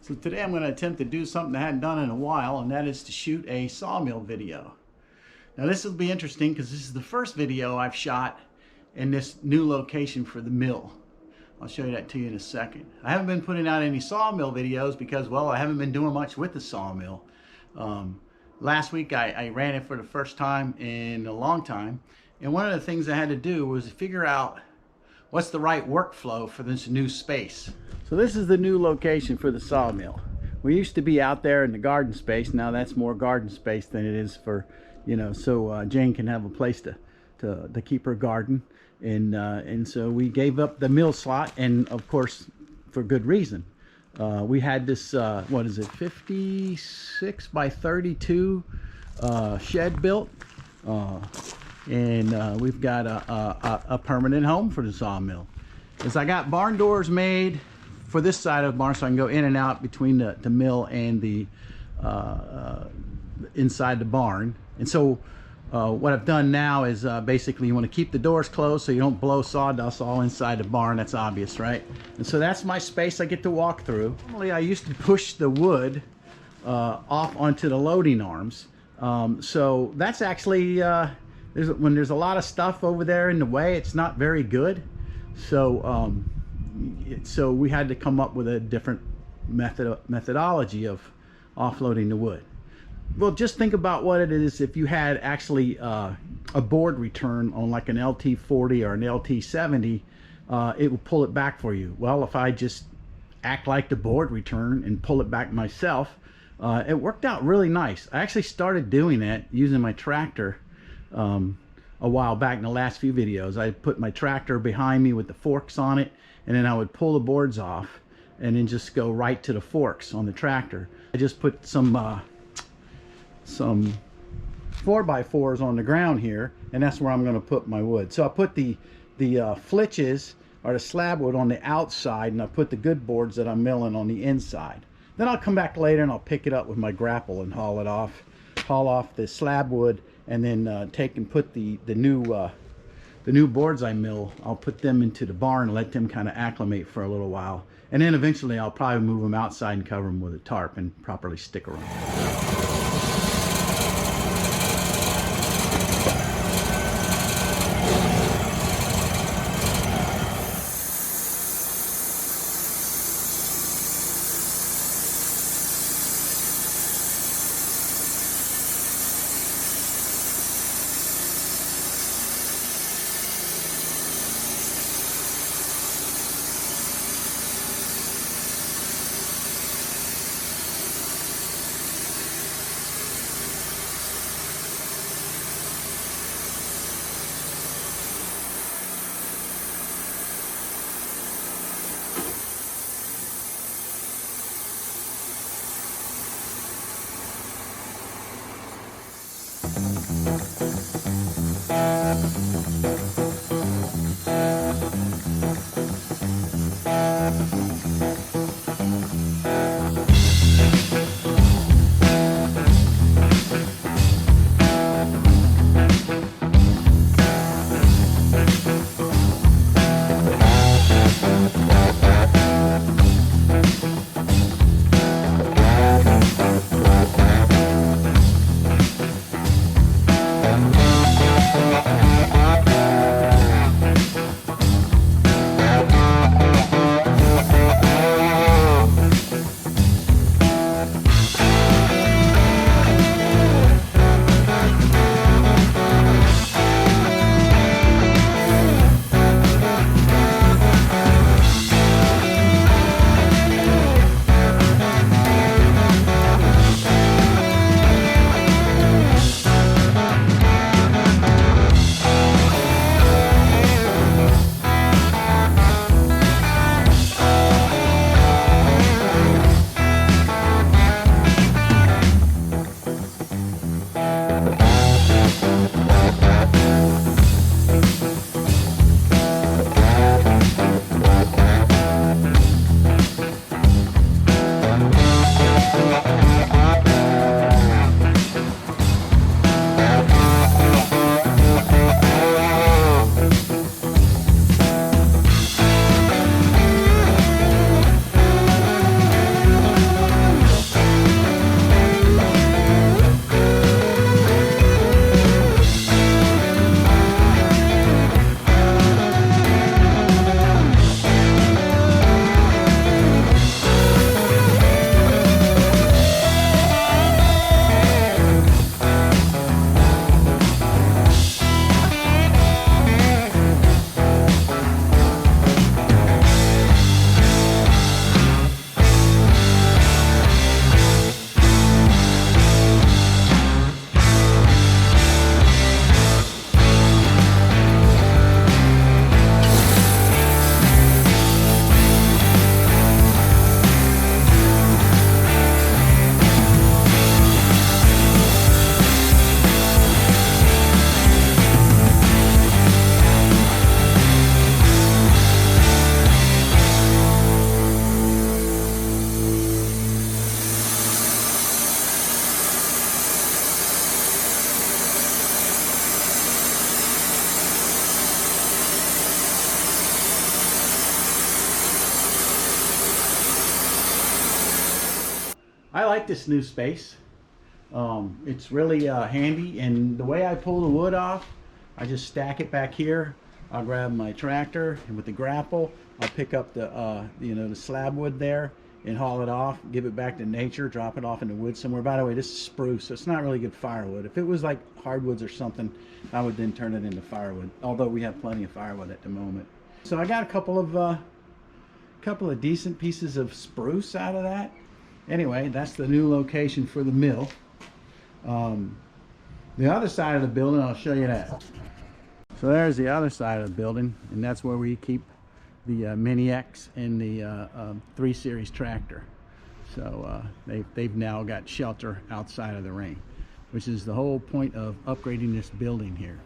So today I'm going to attempt to do something I hadn't done in a while, and that is to shoot a sawmill video. Now this will be interesting because this is the first video I've shot in this new location for the mill. I'll show you that to you in a second. I haven't been putting out any sawmill videos because, well, I haven't been doing much with the sawmill. Last week I ran it for the first time in a long time, and one of the things I had to do was figure out what's the right workflow for this new space. So this is the new location for the sawmill. We used to be out there in the garden space. Now that's more garden space than it is for, you know, so Jane can have a place to keep her garden. And so we gave up the mill slot, and of course for good reason. We had this what is it, 56 by 32 shed built, and we've got a permanent home for the sawmill. As I got barn doors made for this side of the barn so I can go in and out between the mill and the inside the barn. And so what I've done now is basically you want to keep the doors closed so you don't blow sawdust all inside the barn. That's obvious, right? And so that's my space I get to walk through. Normally I used to push the wood off onto the loading arms. So that's actually, when there's a lot of stuff over there in the way, it's not very good. So so we had to come up with a different methodology of offloading the wood. Well, just think about what it is if you had actually a board return on like an LT40 or an LT70, it will pull it back for you. Well, if I just act like the board return and pull it back myself, it worked out really nice. I actually started doing that using my tractor a while back in the last few videos. I put my tractor behind me with the forks on it, and then I would pull the boards off and then just go right to the forks on the tractor. I just put some 4x4s on the ground here, and that's where I'm going to put my wood. So I put the flitches or the slab wood on the outside, and I put the good boards that I'm milling on the inside. Then I'll come back later and I'll pick it up with my grapple and haul off the slab wood, and then take and put the new boards I mill. I'll put them into the barn and let them kind of acclimate for a little while, and then eventually I'll probably move them outside and cover them with a tarp and properly stick around. I like this new space. It's really handy, and the way I pull the wood off, I just stack it back here. I'll grab my tractor, and with the grapple, I'll pick up the the slab wood there and haul it off, give it back to nature, drop it off in the woods somewhere. By the way, this is spruce, so it's not really good firewood. If it was like hardwoods or something, I would then turn it into firewood, although we have plenty of firewood at the moment. So I got a couple of decent pieces of spruce out of that. Anyway, that's the new location for the mill. The other side of the building, I'll show you that. So there's the other side of the building, and that's where we keep the Mini X and the 3 Series tractor. So they've now got shelter outside of the rain, which is the whole point of upgrading this building here.